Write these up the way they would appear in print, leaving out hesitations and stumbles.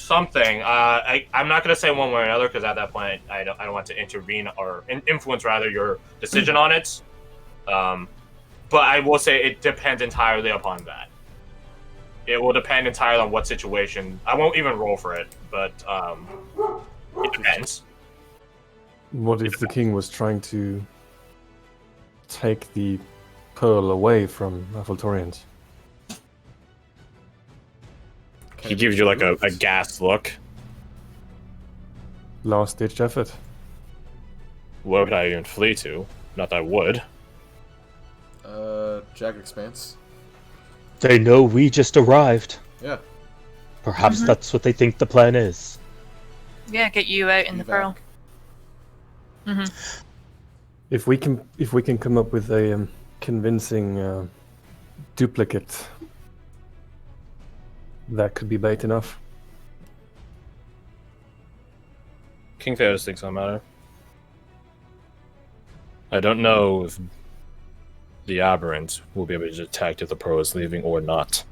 something. I'm not going to say one way or another because at that point I don't want to intervene or influence rather your decision on it. But I will say it depends entirely upon that. It will depend entirely on what situation. I won't even roll for it, but it depends. What if the king was trying to take the pearl away from Athel Torreans? He gives you like a gas look. Last-ditch effort. Where would I even flee to? Not that I would. Jagged Expanse. They know we just arrived. Yeah. Perhaps that's what they think the plan is. Yeah, get you out in the pearl. If we can come up with a convincing duplicate, that could be bait enough. King Theodos thinks on matter. I don't know if the Aberrant will be able to detect if the pearl is leaving or not.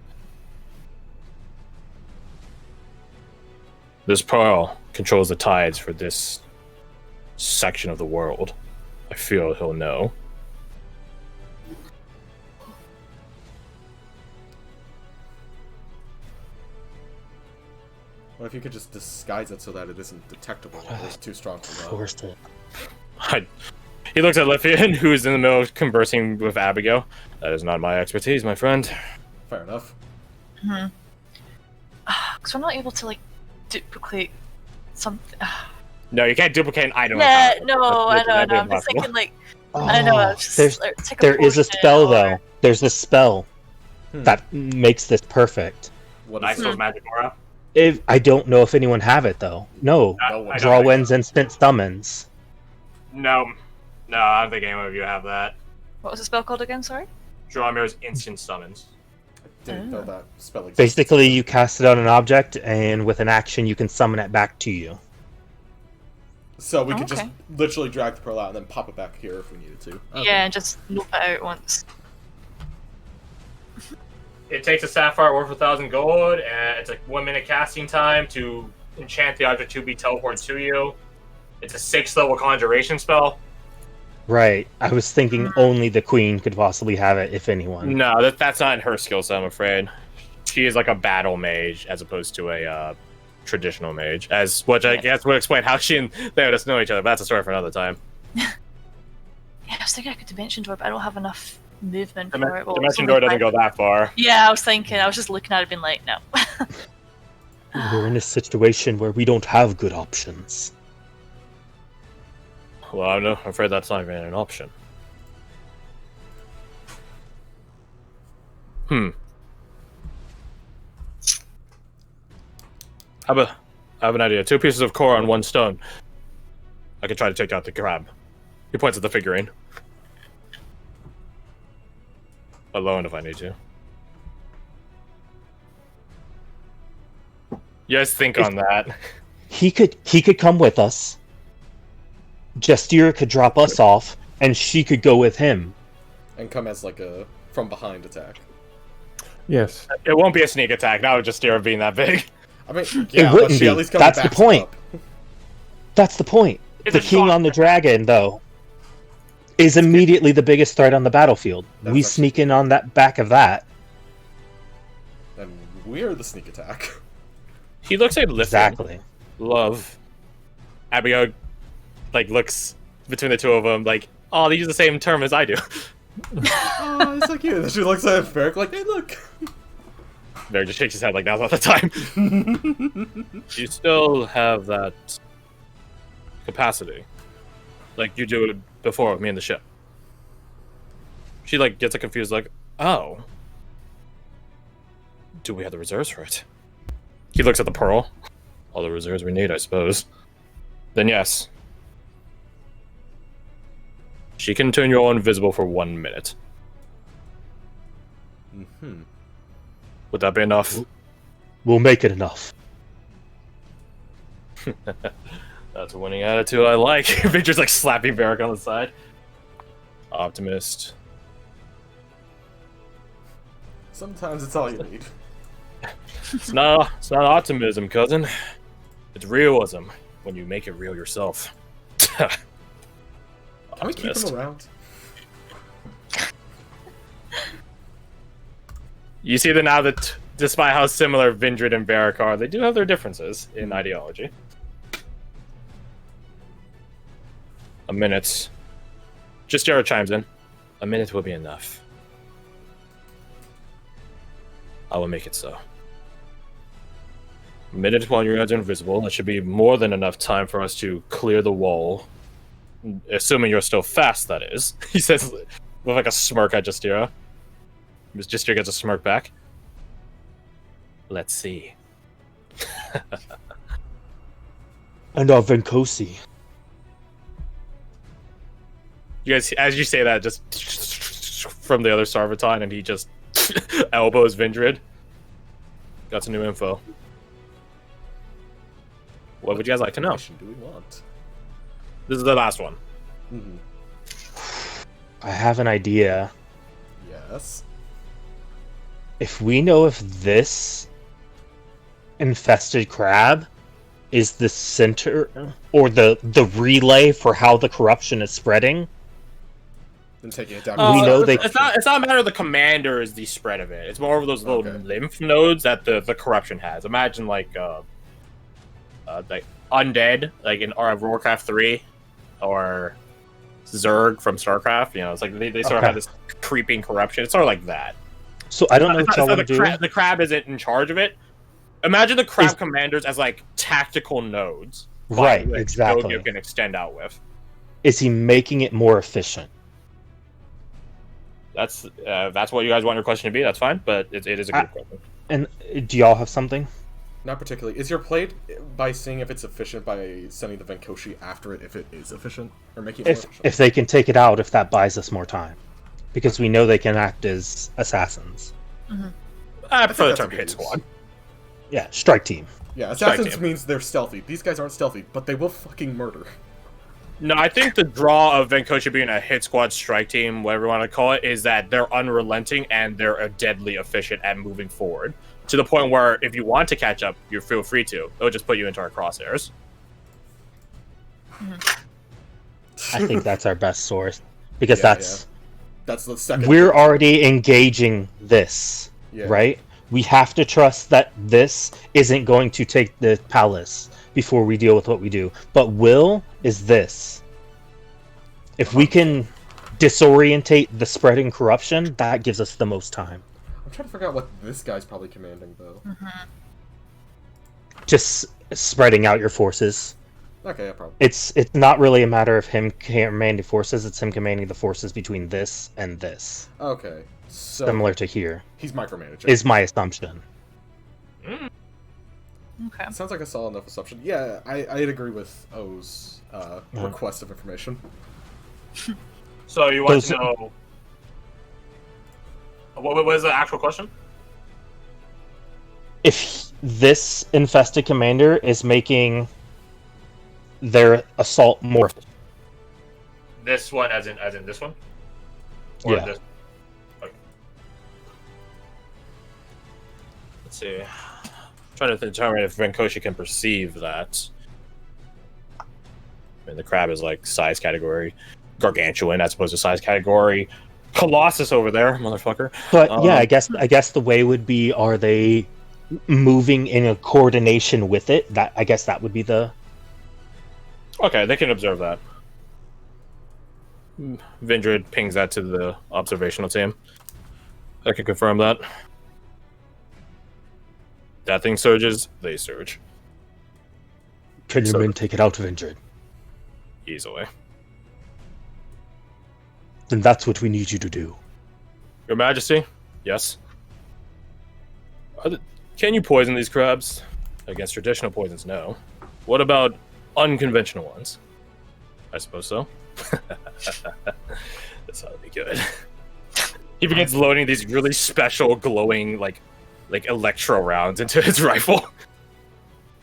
This pearl controls the tides for this section of the world. I feel he'll know. What if you could just disguise it so that it isn't detectable? Or is it too strong for Forced it. He looks at Lithian, who's in the middle of conversing with Abigail. That is not my expertise, my friend. Fair enough. Because we're not able to, like, duplicate something. No, you can't duplicate an item. Yeah, no, I know. I'm just thinking, like, I know. I was just, There is a spell, though. There's a spell that makes this perfect. What Nice is little magic aura. I don't know if anyone have it, though. No. Draw winds, instant summons. No, I don't think anyone of you have that. What was the spell called again? Sorry. Draw mirrors instant summons. I didn't know that spell existed. Basically, you cast it on an object, and with an action, you can summon it back to you. So we could just literally drag the pearl out and then pop it back here if we needed to. Okay. Yeah, and just loop it out once. It takes a sapphire worth 1,000 gold, and it's a 1-minute casting time to enchant the object to be teleported to you. It's a 6th level conjuration spell. Right. I was thinking only the queen could possibly have it, if anyone. No, that's not her skill set, I'm afraid. She is like a battle mage as opposed to a traditional mage, which I guess would explain how she and Theodos know each other, but that's a story for another time. Yeah, I was thinking I could dimension door, but I don't have enough movement for it. Well, Dimension door doesn't go that far. Yeah, I was thinking. I was just looking at it, being like, no. We're in a situation where we don't have good options. Well, I'm afraid that's not even an option. I have an idea. 2 pieces of core on 1 stone. I could try to take out the crab. He points at the figurine. Alone if I need to. You guys think on that. He could come with us. Justira could drop us off, and she could go with him. And come as like a from behind attack. Yes. It won't be a sneak attack, not with Justira being that big. I mean, yeah, it but wouldn't she be. at least comes That's the back point. up. That's the point. It's The a king shot. on the dragon, though, is immediately the biggest threat on the battlefield. That's We actually- sneak in on that back of that. And we're the sneak attack. He looks at Lithian. Exactly. Love. Abigail, like, looks between the two of them, like, oh, they use the same term as I do. Oh, it's so cute. And she looks at Ferric like, hey, look. Barry just shakes his head like now's not the time. You still have that capacity, like you do before with me in the ship. She like gets confused, like, oh, do we have the reserves for it? He looks at the pearl. All the reserves we need, I suppose. Then yes. She can turn you all invisible for 1 minute. Mm-hmm. Would that be enough? We'll make it enough. That's a winning attitude I like. Victor's like slapping Varric on the side. Optimist. Sometimes it's all you need. It's not optimism, cousin. It's realism when you make it real yourself. Can we keep him around? You see that now that despite how similar Vindred and Varric are, they do have their differences in ideology. A minute. Just Jared chimes in. A minute will be enough. I will make it so. A minute while you guys are invisible. That should be more than enough time for us to clear the wall. Assuming you're still fast, that is. He says with like a smirk at Justira. Justira gets a smirk back. Let's see. And our Venkosi. You guys, as you say that, just from the other Sarvaton, and he just elbows Vindred. Got some new info. What would you guys like to know? What do we want? This is the last one. Mm-hmm. I have an idea. Yes. If we know if this infested crab is the center or the relay for how the corruption is spreading, Then taking it down. We know they- It's not a matter of the commander is the spread of it. It's more of those little lymph nodes that the corruption has. Imagine like undead, like in Warcraft 3 or Zerg from StarCraft. You know, it's like they sort of have this creeping corruption. It's sort of like that. so I don't know what y'all want to do. The crab isn't in charge of it. Imagine the crab commanders as like tactical nodes. Right, which exactly. You can extend out with. Is he making it more efficient? That's what you guys want your question to be. That's fine, but it is a good question. And do y'all have something? Not particularly. Is your play by seeing if it's efficient by sending the Venkoshi after it if it is efficient? Or making it more efficient? If they can take it out, if that buys us more time. Because we know they can act as assassins. I prefer the that's a term good hit use. squad. Yeah, strike team. Yeah, Strike assassins team. means they're stealthy. These guys aren't stealthy, but they will fucking murder. No, I think the draw of Venkoshi being a hit squad strike team, whatever you want to call it, is that they're unrelenting and they're deadly efficient at moving forward. To the point where if you want to catch up, you feel free to. They'll just put you into our crosshairs. I think that's our best source. Because That's the second. we're already engaging this, Yeah. right? We have to trust that this isn't going to take the palace before we deal with what we do. But will is this. If we can disorientate the spreading corruption, that gives us the most time. I'm trying to figure out what this guy's probably commanding, though. Just spreading out your forces. Okay, yeah, probably. It's not really a matter of him commanding forces, it's him commanding the forces between this and this. Okay, so Similar to here, he's micromanaging. is my assumption. Okay. Sounds like a solid enough assumption. Yeah, I'd agree with O's request of information. So you want Those- to know what was the actual question? If this infested commander is making their assault more... This one, as in this one, or Yeah. this? Okay. Let's see. Trying to determine if Venkoshi can perceive that. I mean, the crab is like size category. Gargantuan as opposed to size category. Colossus over there, motherfucker. But yeah, I guess the way would be, are they moving in a coordination with it? That I guess that would be the... Okay, they can observe that. Vindred pings that to the observational team. I can confirm that. That thing surges, they surge. Can your So- men take it out of injured? Easily. Then that's what we need you to do. Your Majesty? Yes? Can you poison these crabs? Against traditional poisons, no. What about unconventional ones? I suppose so. This ought to be good. He begins loading these really special glowing like electro rounds into his rifle.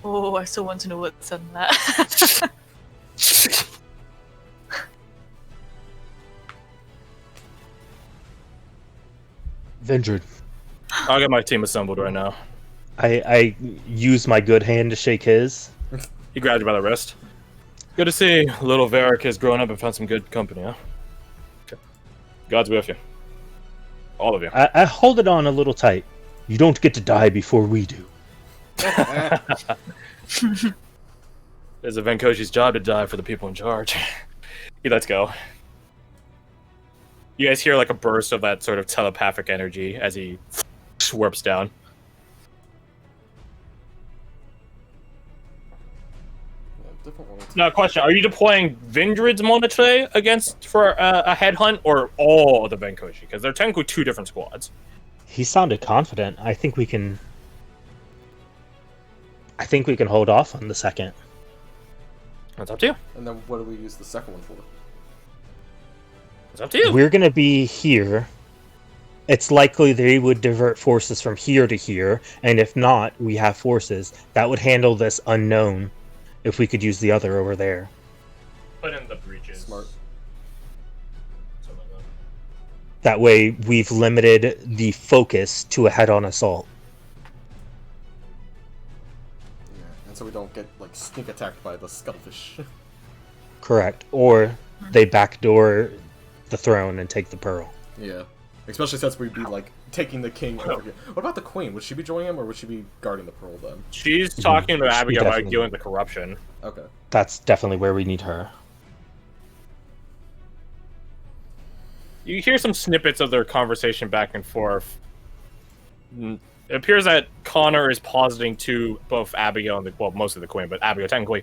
Oh, I still want to know what's in that. Vindred, I'll get my team assembled right now. I use my good hand to shake his. He grabbed you by the wrist. Good to see little Varric has grown up and found some good company, huh? Okay. God's with you. All of you. I hold it on a little tight. You don't get to die before we do. It's a Venkoshi's job to die for the people in charge. He lets go. You guys hear like a burst of that sort of telepathic energy as he swarps down. Now, question: are you deploying Vindrid's Monatre against for a headhunt, or all of the Venkoshi? Because they're technically two different squads. He sounded confident. I think we can hold off on the second. That's up to you. And then what do we use the second one for? It's up to you. We're gonna be here. It's likely they would divert forces from here to here, and if not, we have forces that would handle this unknown. If we could use the other over there. Put in the breaches. Smart. Something like that. That way, we've limited the focus to a head-on assault. Yeah, and so we don't get like sneak attacked by the skullfish. Correct. Or they backdoor the throne and take the pearl. Yeah. Especially since we'd be like taking the king over here. What about the queen? Would she be joining him or would she be guarding the pearl then? She's talking to She Abigail about definitely- dealing with the corruption. Okay. That's definitely where we need her. You hear some snippets of their conversation back and forth. It appears that Connor is positing to both Abigail and mostly the Queen, but Abigail technically,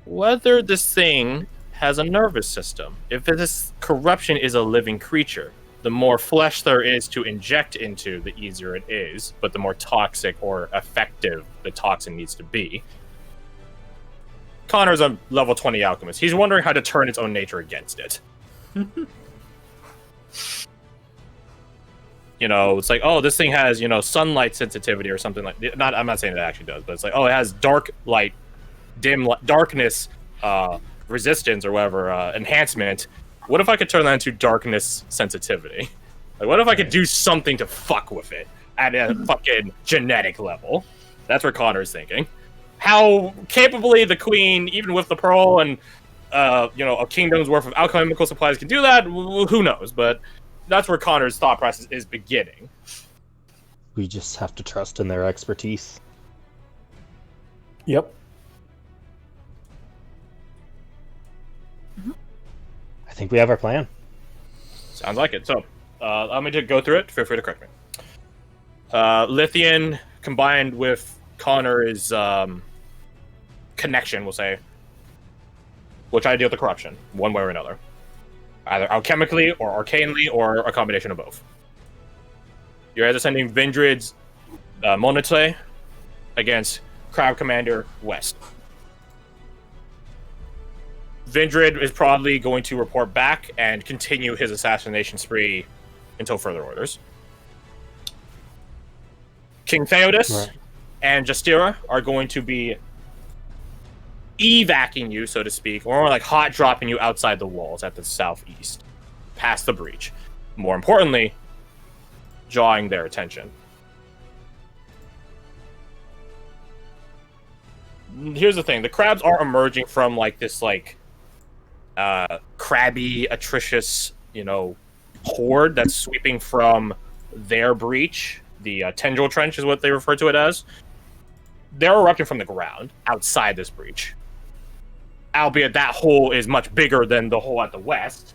whether this thing has a nervous system. If this corruption is a living creature, the more flesh there is to inject into, the easier it is, but the more toxic or effective the toxin needs to be. Connor's a level 20 alchemist. He's wondering how to turn its own nature against it. You know, it's like, oh, this thing has, sunlight sensitivity or something like that. I'm not saying it actually does, but it's like, oh, it has dark light, darkness, resistance or whatever, enhancement. What if I could turn that into darkness sensitivity? Like, what if I could do something to fuck with it at a fucking genetic level? That's what Connor's thinking. How capably the Queen, even with the pearl and, a kingdom's worth of alchemical supplies can do that, who knows? But that's where Connor's thought process is beginning. We just have to trust in their expertise. Yep. I think we have our plan. Sounds like it. So, let me just go through it. Feel free to correct me. Lithian combined with Connor's connection, we'll say, which I deal with the corruption, one way or another. Either alchemically or arcanely or a combination of both. You're either sending Vindrid's Monatre against Crab Commander West. Vindrid is probably going to report back and continue his assassination spree until further orders. King Theodos and Justira are going to be evacing you, so to speak, or like hot dropping you outside the walls at the southeast, past the breach. More importantly, drawing their attention. Here's the thing: the crabs are emerging from like this crabby, atrocious, horde that's sweeping from their breach. The tendril trench is what they refer to it as. They're erupting from the ground outside this breach. Albeit that hole is much bigger than the hole at the west.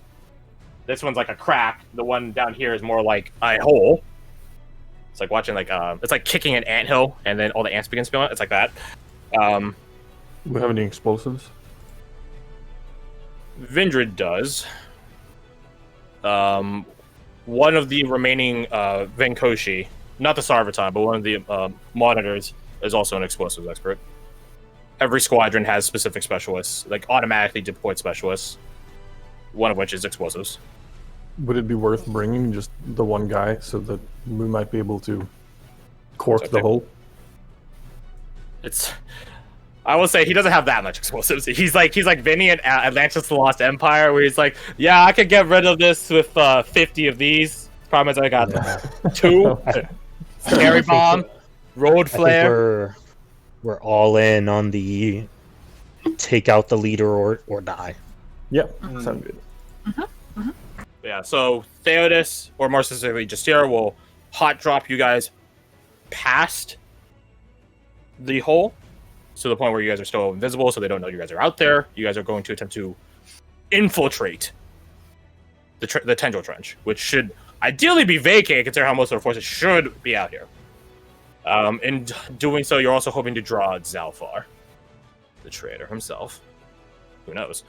This one's like a crack. The one down here is more like a hole. It's like watching it's like kicking an anthill and then all the ants begin to spill out. It's like that. Do we have any explosives? Vindrid does. One of the remaining Venkoshi, not the Sarvaton, but one of the monitors, is also an explosives expert. Every squadron has specific specialists, like automatically deployed specialists, one of which is explosives. Would it be worth bringing just the one guy so that we might be able to cork the hole? I will say he doesn't have that much explosives. He's like Vinny in Atlantis: The Lost Empire, where he's like, yeah, I could get rid of this with 50 of these. Problem is I got 2. Fairy bomb, road I think flare. we're all in on the take out the leader or die. Yep, sound good. Yeah, so Theodos, or more specifically Justira, will hot drop you guys past the hole to the point where you guys are still invisible, so they don't know you guys are out there. You guys are going to attempt to infiltrate the Tendril Trench, which should ideally be vacated, considering how most of the forces should be out here. In doing so, you're also hoping to draw Zalfar, the traitor himself. Who knows?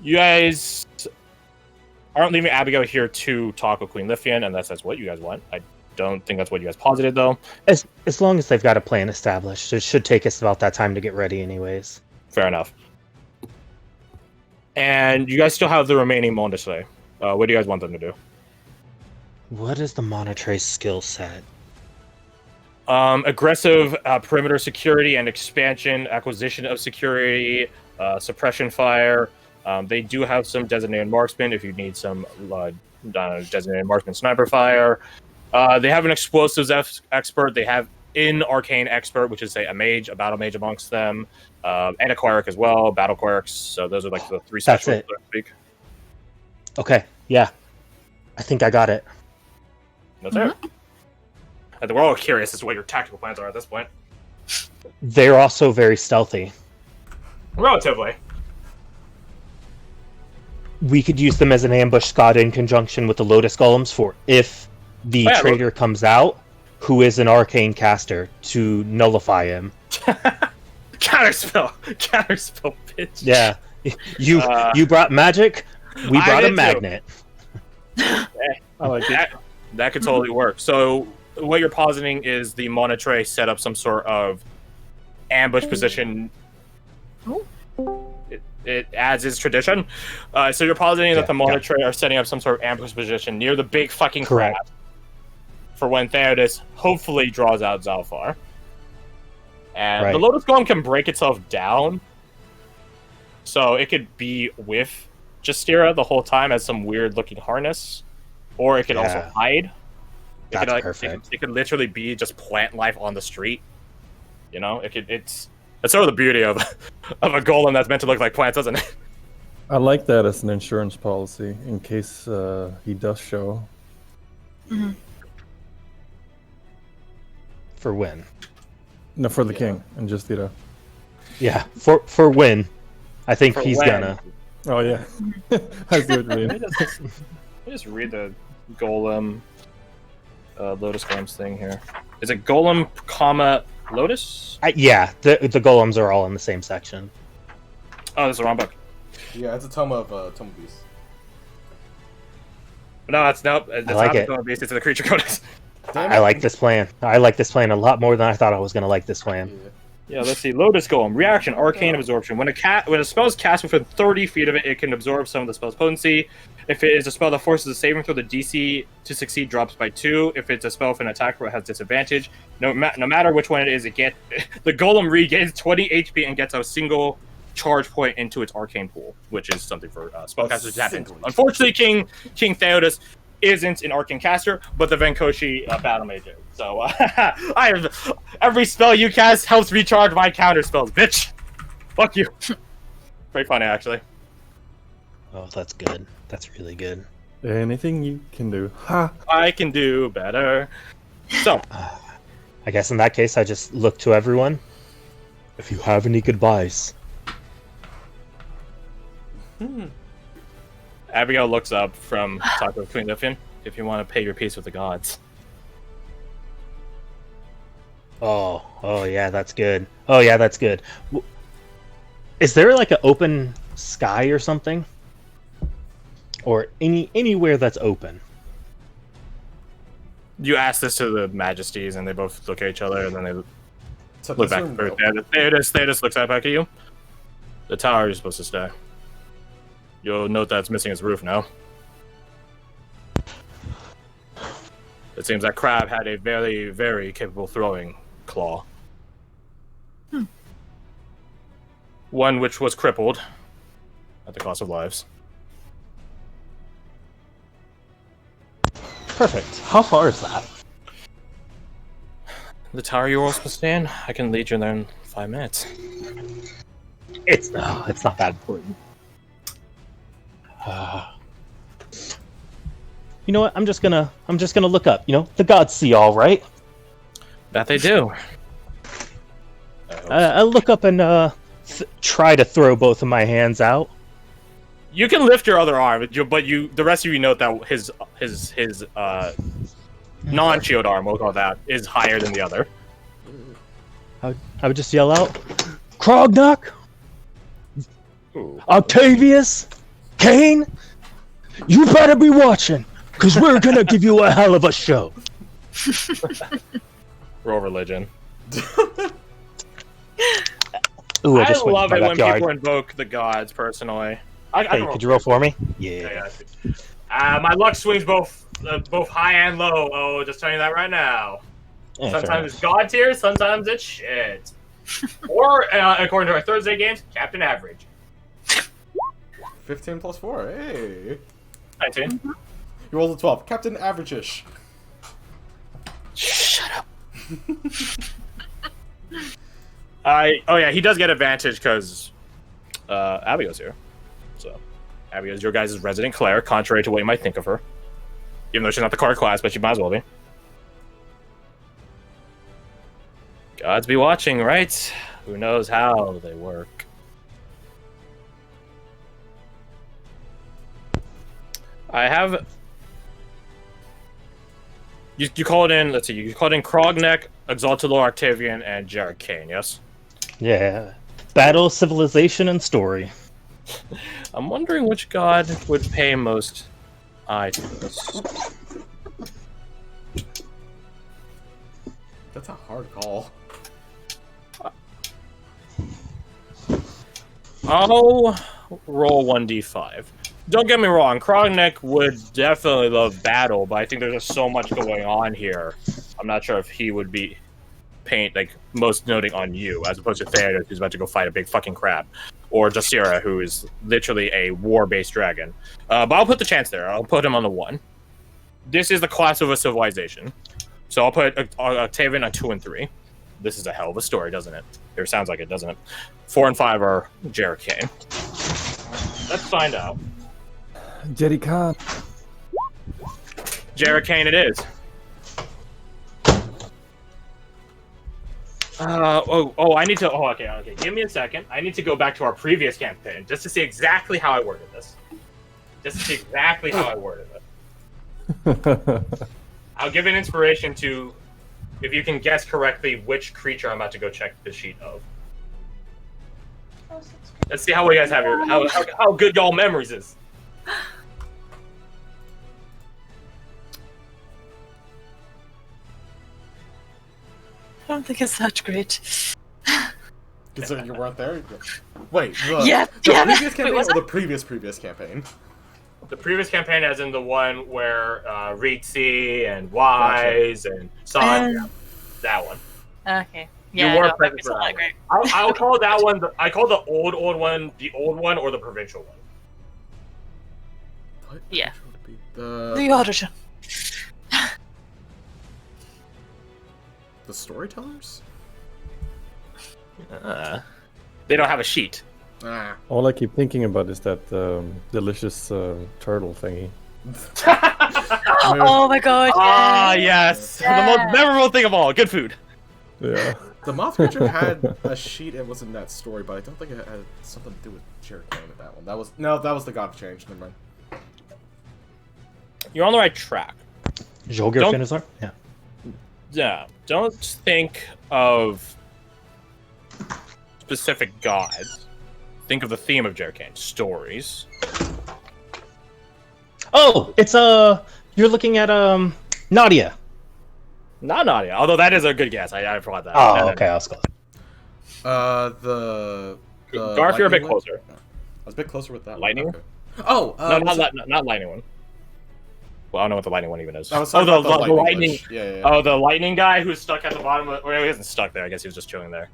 You guys aren't leaving Abigail here to talk with Queen Lithian, unless that's what you guys want. I don't think that's what you guys posited, though. As long as they've got a plan established, it should take us about that time to get ready, anyways. Fair enough. And you guys still have the remaining Mondesle. What do you guys want them to do? What is the Monotre's skill set? Aggressive perimeter security and expansion, acquisition of security, suppression fire. They do have some designated marksman if you need some designated marksman sniper fire. They have an explosives expert. They have an arcane expert, which is a mage, a battle mage amongst them, and a cleric as well, battle clerics. So those are like the three That's specialists, it. so to speak. Okay, yeah. I think I got it. That's it. I think we're all curious as to what your tactical plans are at this point. They're also very stealthy. Relatively. We could use them as an ambush squad in conjunction with the Lotus Golems for if the Oh, yeah, traitor comes out, who is an arcane caster, to nullify him. Counterspell, bitch. Yeah. You brought magic, we I brought did a too. magnet. I like that could totally work. So what you're positing is the Monotre set up some sort of ambush position. It adds its tradition. So you're positing that the Monotre are setting up some sort of ambush position near the big fucking crab Correct. for when Theodos hopefully draws out Zalfar. And Right. the Lotus Golem can break itself down, so it could be with Justira the whole time as some weird looking harness, or it could also Yeah. hide. That's perfect. It could literally be just plant life on the street. You know, it's sort of the beauty of of a golem that's meant to look like plants, doesn't it? I like that as an insurance policy in case he does show. For when? No, for the king and just Yeah, for when. I think For he's when. gonna. Oh yeah, I see what you mean. Let me just read the golem Lotus Golems thing here. Is it golem, comma Lotus? Yeah, the golems are all in the same section. Oh, this is the wrong book. Yeah, it's a tome of beasts. No, it's not like the it. Golem Beast, it's the creature codex. I like this plan. I like this plan a lot more than I thought I was gonna like this plan. Yeah, let's see. Lotus Golem. Reaction, Arcane Absorption. When a spell is cast within 30 feet of it, it can absorb some of the spell's potency. If it is a spell that forces a saving throw, the DC to succeed drops by 2. If it's a spell with an attack where it has disadvantage, no matter which one it is, the Golem regains 20 HP and gets a single charge point into its arcane pool, which is something for spellcasters to tap into. Unfortunately, King Theodos isn't an arcane caster, but the Venkoshi battle mage is. So I have every spell you cast helps recharge my counter spells, bitch. Fuck you. Very funny, actually. Oh, that's good. That's really good. Anything you can do. Ha! I can do better. So, I guess in that case, I just look to everyone. If you have any goodbyes. Abigail looks up from talking with Queen Lithian. If you want to pay your peace with the gods. Oh yeah, that's good. Oh yeah, that's good. Is there like an open sky or something? Or anywhere that's open? You ask this to the Majesties, and they both look at each other, and then they So look this back. room, Theodos looks back at you. The tower you're supposed to stay. You'll note that it's missing its roof now. It seems that Crab had a very, very capable throwing claw. One which was crippled at the cost of lives. Perfect. How far is that? The tower you were supposed to stay in? I can lead you there in 5 minutes. It's not that important. You know what? I'm just gonna look up. You know, the gods see all, right? That they do. I'll look up and try to throw both of my hands out. You can lift your other arm, but the rest of you note that his non-shield arm, we'll call that, is higher than the other. I would just yell out, Krognak, Octavius, Kane, you better be watching, because we're gonna give you a hell of a show. Roll religion. Ooh, I just went love to it my when backyard. people invoke the gods, personally. Hey, could you roll for me? Yeah. My luck swings both high and low. Oh, just telling you that right now. Yeah, fair Sometimes it's God tier, sometimes it's shit. Or, according to our Thursday games, Captain Average. 15 plus 4. Hey. 19. You rolled a 12. Captain Average-ish. Shut up. Oh yeah, he does get advantage because Abigail's here. So Abigail's your guys' resident cleric, contrary to what you might think of her. Even though she's not the card class, but she might as well be. Gods be watching, right? Who knows how they work. I have... You called in, let's see, you called in Krognek, Exalted Lord Octavian, and Jared Kane, yes? Yeah. Battle, civilization, and story. I'm wondering which god would pay most eye to this. That's a hard call. I'll roll 1d5. Don't get me wrong, Krognek would definitely love battle, but I think there's just so much going on here. I'm not sure if he would be most noting on you, as opposed to Theodos, who's about to go fight a big fucking crab, or Jasira, who is literally a war-based dragon. But I'll put the chance there. I'll put him on the 1. This is the class of a civilization, so I'll put Octavian on 2 and 3. This is a hell of a story, doesn't it? Or sounds like it, doesn't it? 4 and 5 are Jared Kane. Let's find out. Jerry Khan. Jared Kane it is. I need to... Oh, okay. Give me a second. I need to go back to our previous campaign just to see exactly how I worded this. I'll give an inspiration to... If you can guess correctly which creature I'm about to go check the sheet of. Let's see how you guys have how good y'all memories is. I don't think it's that great. Considering you weren't there? Wait, the previous campaign was or the previous campaign? The previous campaign, as in the one where Ritzy and Wise and Son, that one. Okay. You Yeah, were no, present it's for not that that great. one. I'll call that one. I call the old one the old one or the provincial one. What? Yeah. The origin. storytellers? They don't have a sheet. Ah. All I keep thinking about is that delicious turtle thingy. Oh my god. Ah, yes. yes. The most memorable thing of all. Good food. Yeah. The moth creature had a sheet. It was in that story, but I don't think it had something to do with Jared Kane with that one. That was the God of Change. Never mind. You're on the right track. Jolgir Don't- Finazar? Yeah. Yeah. Don't think of specific gods. Think of the theme of Jared Kane. Stories. Oh, it's you're looking at Nadia. Not Nadia, although that is a good guess. I forgot that. Oh, No. okay, I'll go. The Garth, you're a bit lightning one? closer. I was a bit closer with that one. Lightning? Okay. Oh, No, was it- not lightning one. Well, I don't know what the lightning one even is. I was Oh, talking the about the lightning. glitch. Yeah. Oh, the lightning guy who's stuck at the bottom of... Or he isn't stuck there. I guess he was just chilling there.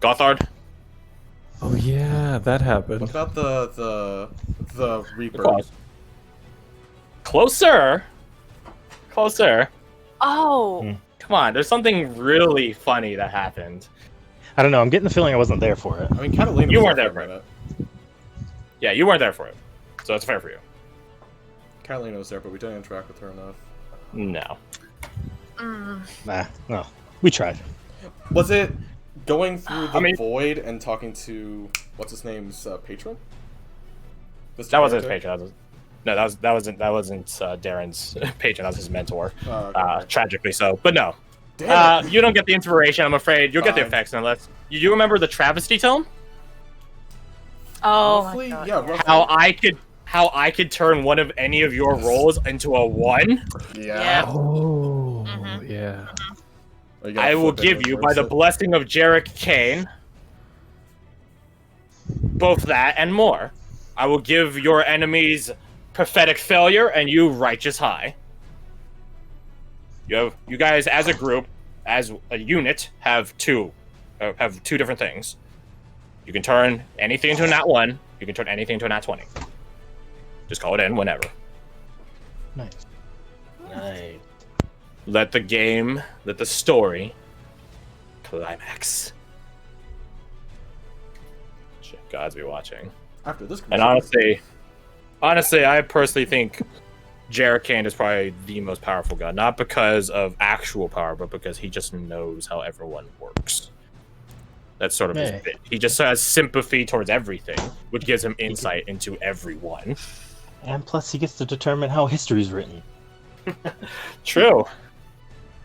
Gothard? Oh yeah, that happened. What about the Reaper? Closer. Oh, sir. Oh. Hmm. Come on, there's something really funny that happened. I don't know. I'm getting the feeling I wasn't there for it. I mean, Catalina You was weren't there there for a minute. Yeah, you weren't there for it. So it's fair for you. Catalina was there, but we didn't interact with her enough. No. Nah, no. We tried. Was it going through the I mean- void and talking to what's his name's patron? Mr. That wasn't his Character? patron. No, that wasn't Darren's patron. That was his mentor. Okay. Tragically so. But no. Damn it. You don't get the inspiration, I'm afraid. You'll get the Fine. effects unless... You remember the travesty tome? Oh Roughly, my god. yeah, roughly. How I could turn one of any of your rolls into a 1? Yeah. Oh, Mhm. yeah. You gotta I will flip it give and you, by the reverse it. blessing of Jarek Kane, both that and more. I will give your enemies pathetic failure and you righteous high. You guys as a group, as a unit, have two different things. You can turn anything into a nat 1. You can turn anything into a nat 20. Just call it in whenever. Nice. Nice. Let the story climax. Shit, gods be watching. After this And honestly, I personally think Jarek Kane is probably the most powerful god. Not because of actual power, but because he just knows how everyone works. That's sort of his Hey. bit. He just has sympathy towards everything, which gives him insight into everyone. And plus, he gets to determine how history's written. True.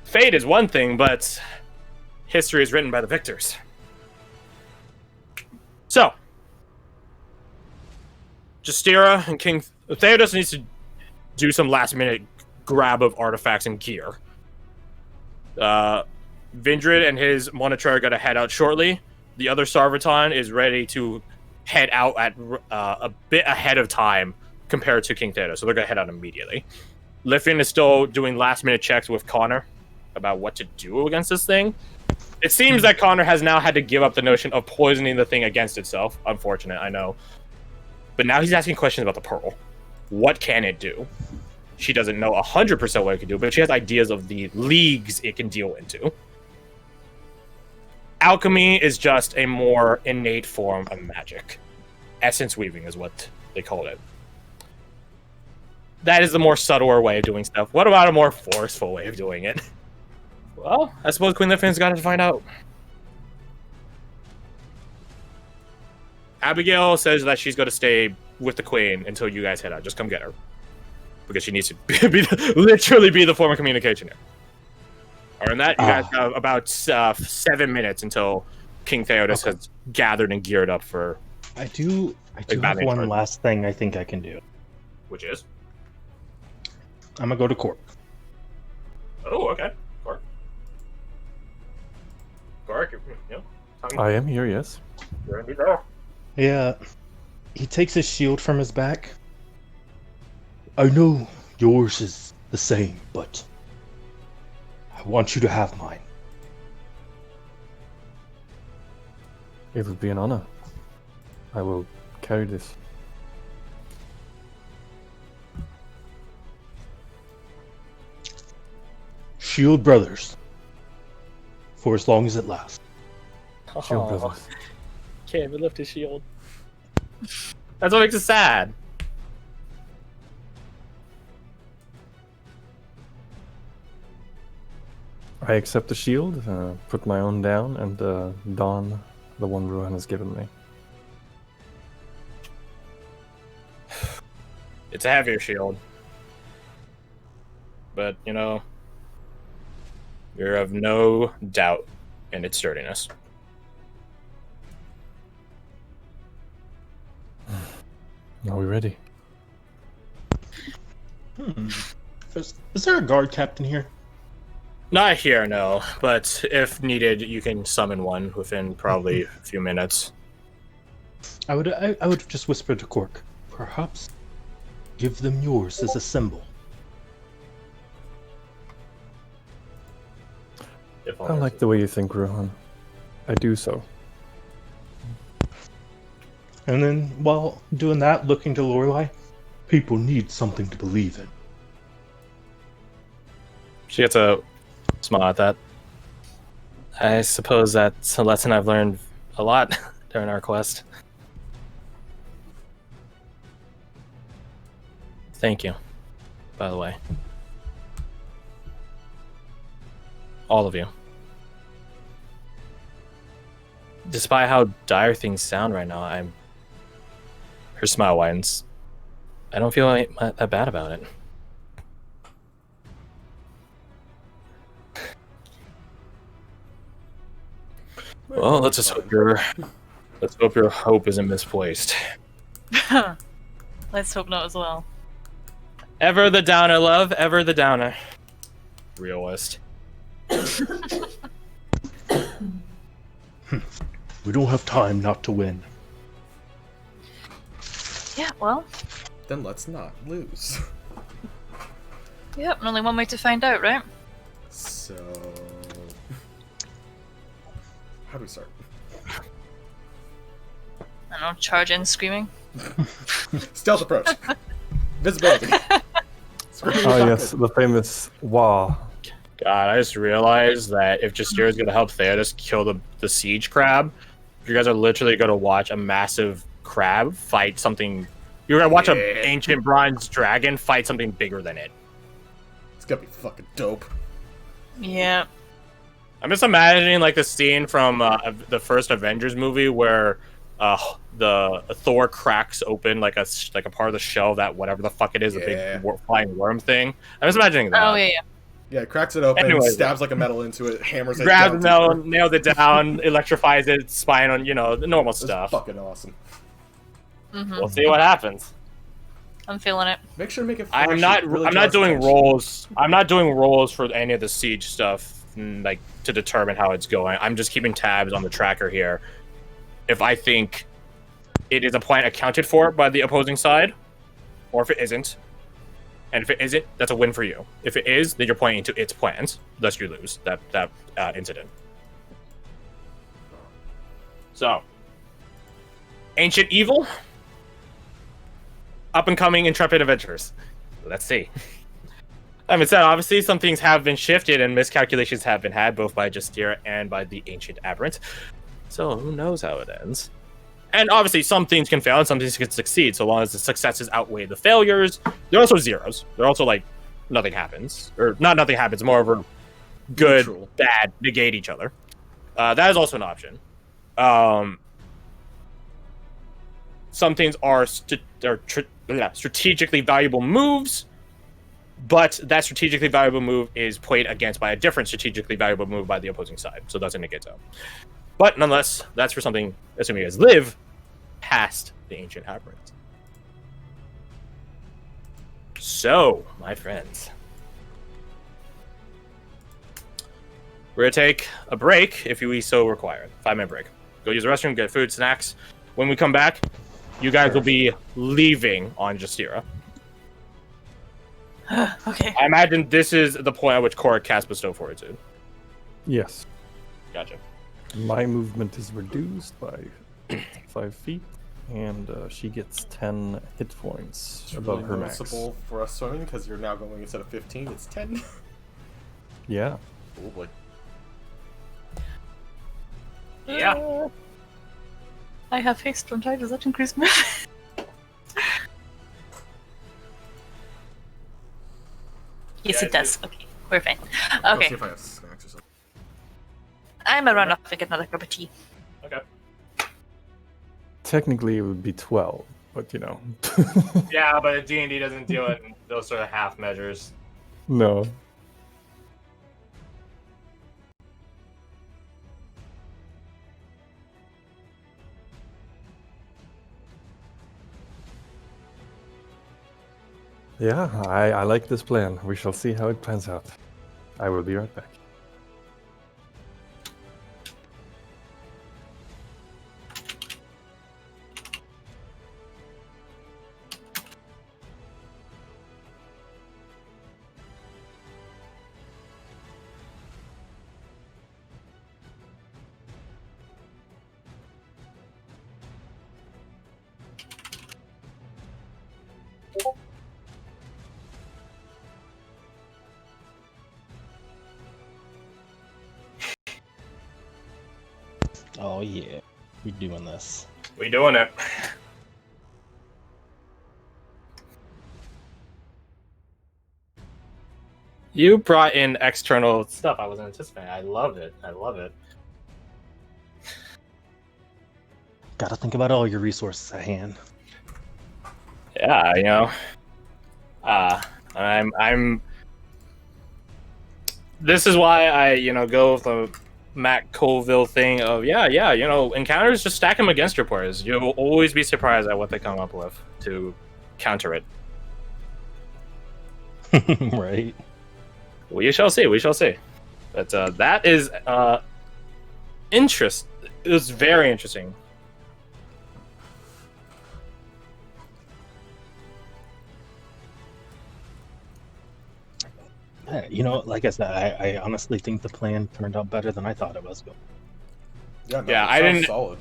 Fate is one thing, but history is written by the victors. So, Justira and King Theodos needs to do some last-minute grab of artifacts and gear. Vindred and his Monitor are going to head out shortly. The other Sarvaton is ready to head out at a bit ahead of time compared to King Theodos, so they're going to head out immediately. Lithian is still doing last-minute checks with Connor about what to do against this thing. It seems that Connor has now had to give up the notion of poisoning the thing against itself. Unfortunate, I know. But now he's asking questions about the pearl. What can it do? She doesn't know 100% what it can do, but she has ideas of the leagues it can deal into. Alchemy is just a more innate form of magic. Essence weaving is what they call it. That is the more subtler way of doing stuff. What about a more forceful way of doing it? Well, I suppose Queen Lithian's got to find out. Abigail says that she's going to stay with the Queen until you guys head out. Just come get her. Because she needs to literally be the form of communication here. Other than that, you guys have about 7 minutes until King Theodos has gathered and geared up for... I do have Batman one card. last thing I think I can do. Which is? I'm gonna go to court. Oh, okay. Cork, I am here, yes. you're indeed there. Yeah. He takes his shield from his back. I know yours is the same, but I want you to have mine. It would be an honor. I will carry this. Shield Brothers. For as long as it lasts. Shield brothers. Can't even lift his shield. That's what makes it sad. I accept the shield, put my own down, and don the one Ruhan has given me. It's a heavier shield. But, you're of no doubt in its sturdiness. Are we ready? Is there a guard captain here? Not here, no. But if needed, you can summon one within probably a few minutes. I would just whisper to Cork. Perhaps give them yours as a symbol. If I like the way you think, Ruhan. I do so. And then, while doing that, looking to Lorelei, people need something to believe in. She gets a smile at that. I suppose that's a lesson I've learned a lot during our quest. Thank you, by the way. All of you. Despite how dire things sound right now, Her smile widens. I don't feel that bad about it. Well, let's just hope your hope isn't misplaced. Let's hope not as well. Ever the downer, love. Ever the downer. Realist. We don't have time not to win. Yeah, well. Then let's not lose. Yep, and only one way to find out, right? So, how do we start? I don't know, charge in screaming. Stealth approach. Visibility. Oh yes, the famous wah. God, I just realized that if Justyr is going to help Theodos kill the siege crab, you guys are literally going to watch a massive crab fight something. You're going to watch an ancient bronze dragon fight something bigger than it. It's gonna be fucking dope. Yeah. I'm just imagining like the scene from the first Avengers movie where the Thor cracks open like a part of the shell that whatever the fuck it is, a big flying worm thing. I'm just imagining that. Oh, yeah. Yeah, cracks it open, Anyway, stabs like a metal into it, hammers it grabs down. it, nails it down, electrifies it, spine on, the normal It's stuff. fucking awesome. Mm-hmm. We'll see what happens. I'm feeling it. Make sure to make it. I'm not doing roles. I'm not doing roles for any of the siege stuff, like to determine how it's going. I'm just keeping tabs on the tracker here. If I think it is a plan accounted for by the opposing side, or if it isn't. And if it isn't, that's a win for you. If it is, then you're pointing to its plans. Thus, you lose that incident. So, ancient evil, up and coming intrepid adventurers. Let's see. I mean, said obviously some things have been shifted and miscalculations have been had both by Justyr and by the ancient aberrant. So who knows how it ends? And obviously, some things can fail and some things can succeed, so long as the successes outweigh the failures. They're also zeros. They're also like nothing happens, or not nothing happens. More of a good, Neutral. bad negate each other. That is also an option. Some things are strategically valuable moves, but that strategically valuable move is played against by a different strategically valuable move by the opposing side, so it doesn't negate them. But nonetheless, that's for something, assuming you guys live past the ancient aberrant. So, my friends, we're going to take a break if we so require. 5-minute break. Go use the restroom, get food, snacks. When we come back, you guys will be leaving on Justyr. Okay. I imagine this is the point at which Cora casts Bestow Fortitude. Yes. Gotcha. My movement is reduced by 5 feet, and she gets 10 hit points It's above really her max. noticeable for us swimming because you're now going instead of 15, it's 10. Yeah. Oh boy. Yeah. I have haste from time. Does that increase me? Yes, Yeah, it does. Okay, we're fine. I'll see Okay, if I have snacks or something. I'm gonna run off and get another cup of tea. Okay. Technically, it would be 12, but you know. Yeah, but D&D doesn't deal in those sort of half measures. No. Yeah, I like this plan. We shall see how it pans out. I will be right back. Oh yeah, we doing this. We doing it. You brought in external stuff I wasn't anticipating. I love it. I love it. Gotta think about all your resources at hand. Yeah, you know. I'm. This is why I, go with the Matt Colville thing of encounters, just stack them against your players. You will always be surprised at what they come up with to counter it. Right. We shall see. We shall see. But that is interest. It was very interesting. Yeah, like I said, I honestly think the plan turned out better than I thought it was going. Yeah, no, Yeah, it I sounds didn't. Solid.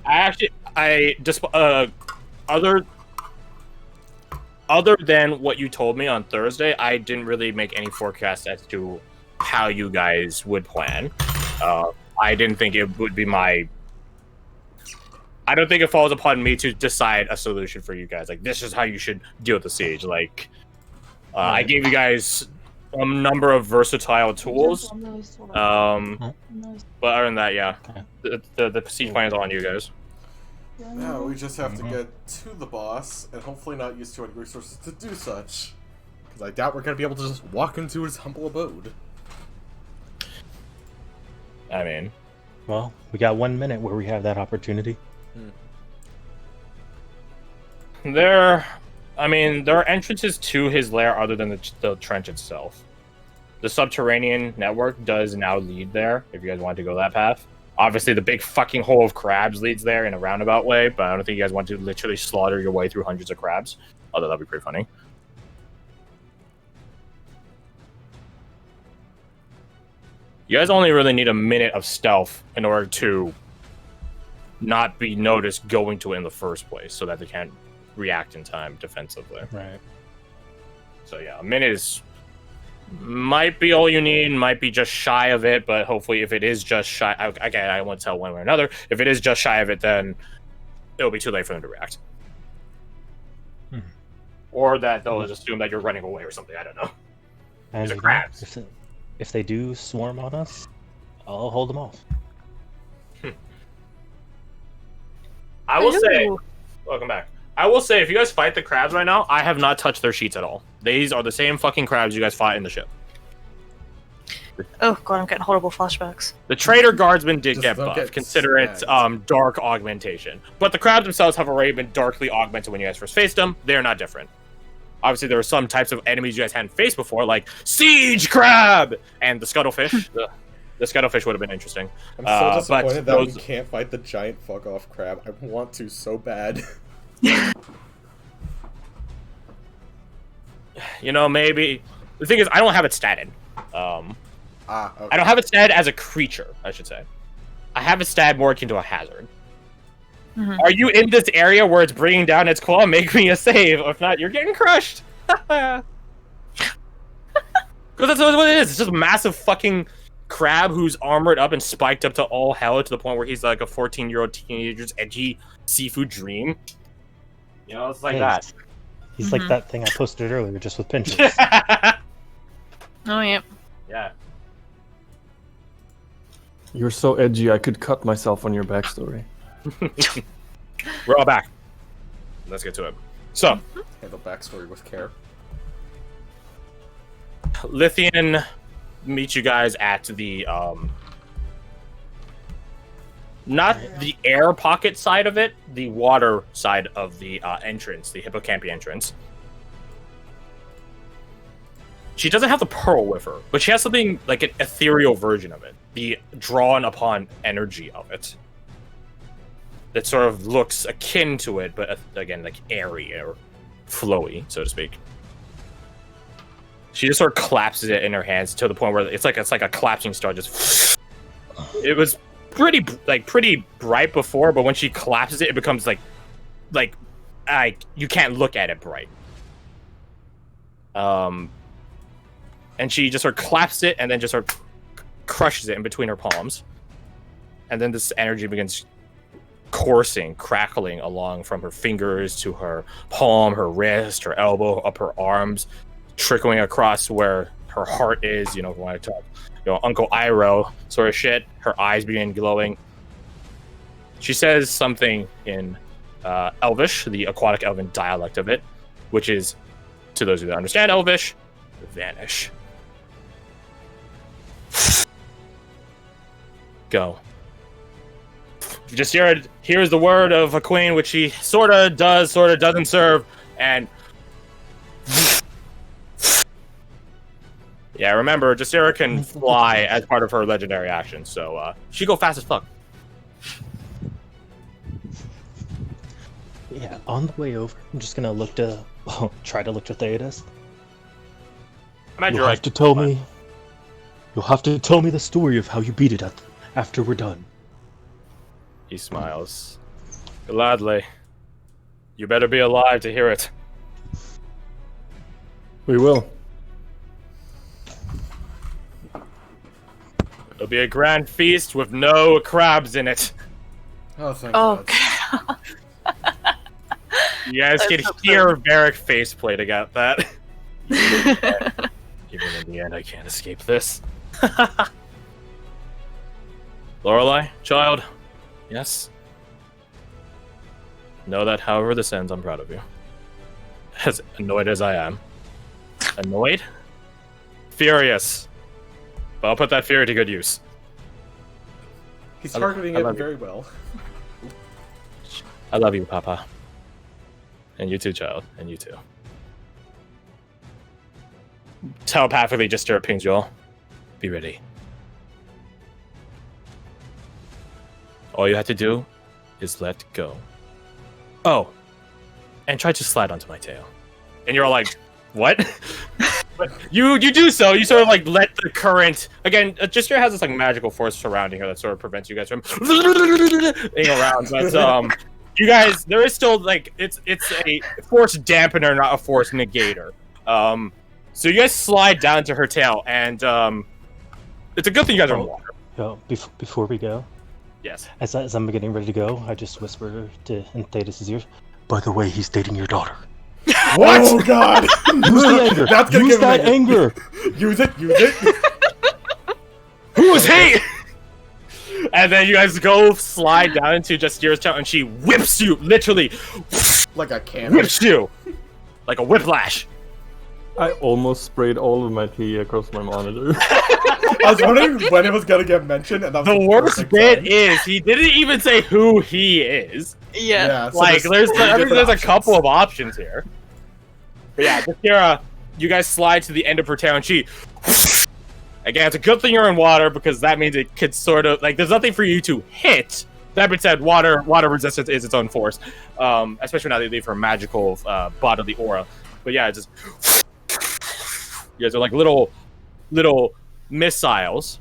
I just other than what you told me on Thursday, I didn't really make any forecasts as to how you guys would plan. I didn't think it would be my. I don't think it falls upon me to decide a solution for you guys. Like, this is how you should deal with the siege. Like, I gave you guys a number of versatile tools. But other than that, yeah, the siege plan is all on you guys. Yeah, we just have to get to the boss and hopefully not use too many resources to do such. Because I doubt we're going to be able to just walk into his humble abode. I mean, Well, we got 1 minute where we have that opportunity. there are entrances to his lair other than the trench itself. The subterranean network does now lead there, if you guys want to go that path. Obviously, the big fucking hole of crabs leads there in a roundabout way, but I don't think you guys want to literally slaughter your way through hundreds of crabs. Although that'd be pretty funny. You guys only really need a minute of stealth in order to not be noticed going to it in the first place, so that they can't react in time defensively. Right. So yeah, a minute might be all you need, might be just shy of it, but hopefully if it is just shy, again, I won't tell one way or another. If it is just shy of it, then it'll be too late for them to react. Or that they'll just assume that you're running away or something, I don't know. And These are crabs. If they do swarm on us, I'll hold them off. I will say, Hello. welcome back. I will say, if you guys fight the crabs right now, I have not touched their sheets at all. These are the same fucking crabs you guys fought in the ship. Oh god, I'm getting horrible flashbacks. The traitor guardsman did Just get don't buffed. get Consider it snagged. dark augmentation. But the crabs themselves have already been darkly augmented when you guys first faced them. They're not different. Obviously, there are some types of enemies you guys hadn't faced before, like Siege Crab! And the Scuttlefish. The Scuttlefish would have been interesting. I'm so disappointed that those- we can't fight the giant fuck-off crab. I want to so bad. Maybe... The thing is, I don't have it statted. Okay. I don't have it statted as a creature, I should say. I have it statted more akin to a hazard. Mhm. Are you in this area where it's bringing down its claw? Make me a save. If not, you're getting crushed. Because that's what it is. It's just a massive fucking crab who's armored up and spiked up to all hell to the point where he's like a 14-year-old teenager's edgy seafood dream. It's like that. He's like that thing I posted earlier, just with pinches. Oh yeah. Yeah. You're so edgy, I could cut myself on your backstory. We're all back. Let's get to it. So, Handle backstory with care. Lithian meets you guys at the not the air pocket side of it, the water side of the entrance, the hippocampi entrance. She doesn't have the pearl with her, but she has something like an ethereal version of it, the drawn upon energy of it. That sort of looks akin to it, but again, like airy or flowy, so to speak. She just sort of collapses it in her hands to the point where it's like a collapsing star. Just it was pretty bright before, but when she collapses it, it becomes like you can't look at it bright. And she just sort of collapses it and then just sort of crushes it in between her palms, and then this energy begins coursing, crackling along from her fingers to her palm, her wrist, her elbow, up her arms, trickling across where her heart is, you know, when I talk, you know, Uncle Iroh sort of shit. Her eyes begin glowing. She says something in Elvish, the aquatic elven dialect of it, which is, to those who don't understand Elvish, vanish. Go. Just here's the word of a queen, which she sorta does, sorta doesn't serve, and yeah, remember, Jasira can fly as part of her legendary action, so she go fast as fuck. Yeah, on the way over, I'm just gonna try to look to Theodos. You'll have to tell me. You'll have to tell me the story of how you beat it after we're done. He smiles. Gladly. You better be alive to hear it. We will. It'll be a grand feast with no crabs in it. Oh, thank Oh, God. God. You guys Let's can hope hear so. Varric faceplate about that. Even in the end, I can't escape this. Lorelei, child, yes? Know that however this ends, I'm proud of you. As annoyed as I am. Annoyed? Furious. But I'll put that fury to good use. He's targeting I it love you. very well. I love you, Papa. And you too, child. And you too. Telepathically, just pings you all. Be ready. All you have to do is let go. Oh, and try to slide onto my tail. And you're all like, what? But you do so. You sort of like let the current again. Jastir has this like magical force surrounding her that sort of prevents you guys from around. But you guys, there is still like it's a force dampener, not a force negator. So you guys slide down to her tail, and it's a good thing you guys are in water. Yo, before we go, Yes. as I'm getting ready to go, I just whisper in Theodos' ears. By the way, he's dating your daughter. What? Oh, God! Use the anger. That's gonna Use give him that anger. Use it. Who was he? And then you guys go slide down into Jastir's tail, and she whips you, literally Like a cannon. whips you like a whiplash. I almost sprayed all of my tea across my monitor. I was wondering when it was gonna get mentioned, and that was The worst perfect bit time. is he didn't even say who he is. Yeah. Yeah, so Like, there's different a options. couple of options here. But yeah, Jasira, you guys slide to the end of her tail, and she. Again, it's a good thing you're in water because that means it could sort of like there's nothing for you to hit. That being said, water resistance is its own force, especially now that you leave her magical bodily aura. But yeah, it's just you guys are like little missiles.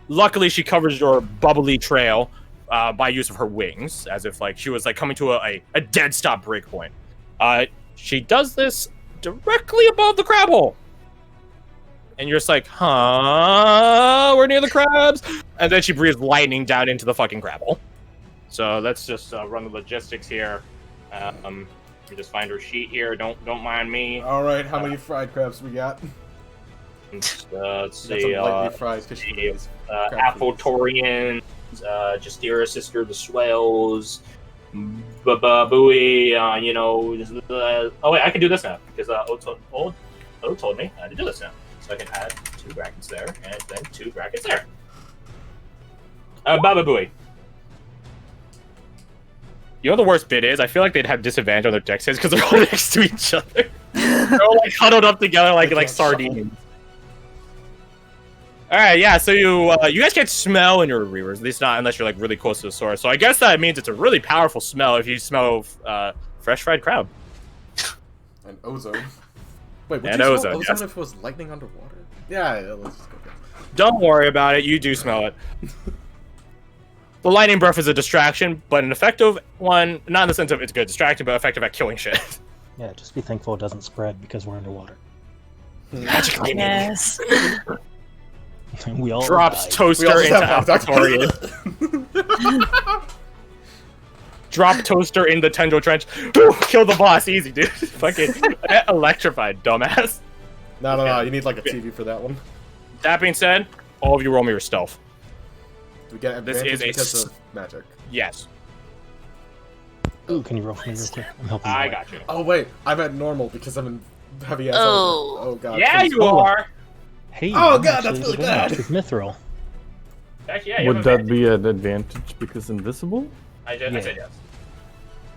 Luckily, she covers your bubbly trail by use of her wings, as if like she was like coming to a dead stop breakpoint. She does this directly above the crab hole. And you're just like, huh? We're near the crabs. And then she breathes lightning down into the fucking crab hole. So let's just run the logistics here. Let me just find her sheet here. Don't mind me. All right, how many fried crabs we got? Let's We got see. some lightly fried fish fillets. Athel, Torreans, Justira's sister, the Swales, Buoy, you know. Oh wait, I can do this now because O told me to do this now. So I can add 2 brackets there and then 2 brackets there. Baba Booey. You know the worst bit is? I feel like they'd have disadvantage on their dex saves because they're all next to each other. They're all like huddled up together like sardines. Alright, yeah, so you guys can't smell in your reavers, at least not unless you're like really close to the source. So I guess that means it's a really powerful smell if you smell fresh fried crab. And ozone. Wait, would And you smell ozone, ozone yes. if it was lightning underwater? Yeah, let's just go there. Don't worry about it, you do smell it. The lightning breath is a distraction, but an effective one, not in the sense of it's good distracting, but effective at killing shit. Yeah, just be thankful it doesn't spread because we're underwater. Magic lightning. Yes. We all Drops die. toaster We also into have Athel. Drop toaster in the tendril trench. Kill the boss, easy, dude. Fucking electrified, dumbass. No. You need like a TV for that one. That being said, all of you roll me your stealth. Do we get This advantage is a because of magic? Yes, Ooh, can you roll for me real quick? I'm helping you I out. got you. Oh wait, I'm at normal because I'm in heavy ass. Oh. Oh god. Yeah, please. you are. Hey, Oh, I'm God, actually that's really advanced bad. with Mithril. Actually, yeah, you have Would that advantage. be an advantage because invisible? I Yeah. said yes.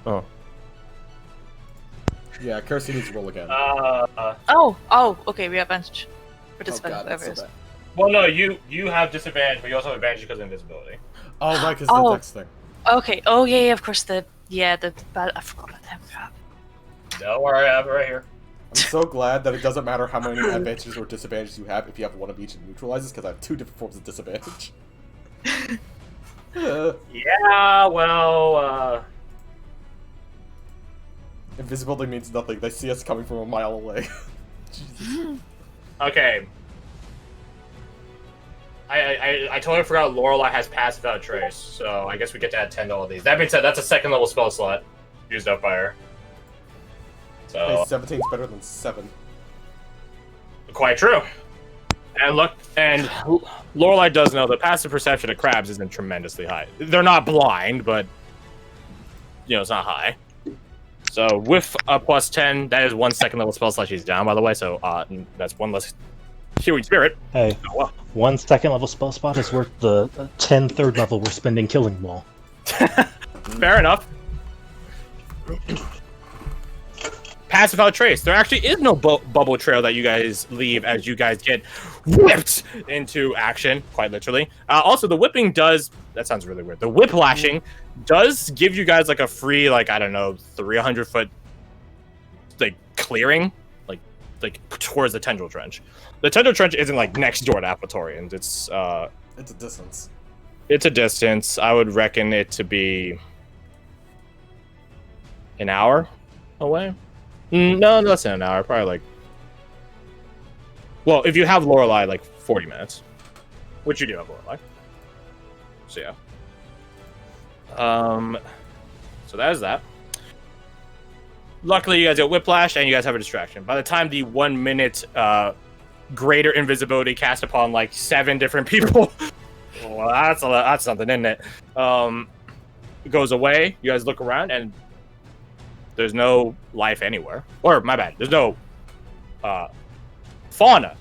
Oh. Yeah, Kirsty needs to roll again. Oh, okay, we have advantage. For oh disadvantage, god, that's whatever it so is. bad. Well, no, you have disadvantage, but you also have advantage because of invisibility. Oh right, because Oh. the dex thing. Okay, oh yeah, of course, the bad, I forgot about them, crap. Don't worry, I have it right here. I'm so glad that it doesn't matter how many advantages or disadvantages you have if you have one of each and neutralizes, because I have 2 different forms of disadvantage. Yeah, well, Invisibility means nothing. They see us coming from a mile away. Jesus. okay. I totally forgot Lorelei has passed without trace, so I guess we get to add 10 to all these. That being said, that's a second level spell slot used up by her. Hey, So 17's better than 7. quite true. And look, and Lorelei does know the passive perception of crabs isn't tremendously high. They're not blind, but it's not high. So with a plus 10, that is 1 second level spell slot she's down, by the way. So that's 1 less healing spirit. Hey, Oh, well. 1 second level spell spot is worth the 10 third level we're spending killing wall. Fair enough. Passive without trace. There actually is no bubble trail that you guys leave as you guys get whipped into action, quite literally. Also, the whipping does... That sounds really weird. The whiplashing does give you guys, like, a free, like, I don't know, 300-foot, like, clearing, like towards the Tendril Trench. The Tendril Trench isn't, like, next door to Torreans. It's a distance. It's a distance. I would reckon it to be an hour away. No, less than an hour. Probably like... Well, if you have Lorelei, like 40 minutes. Which you do have Lorelei. So, yeah. So that is that. Luckily, you guys get Whiplash, and you guys have a distraction. By the time the 1 minute greater invisibility cast upon, like, 7 different people... well, that's something, isn't it? Goes away. You guys look around, and there's no life anywhere. Or, my bad, there's no fauna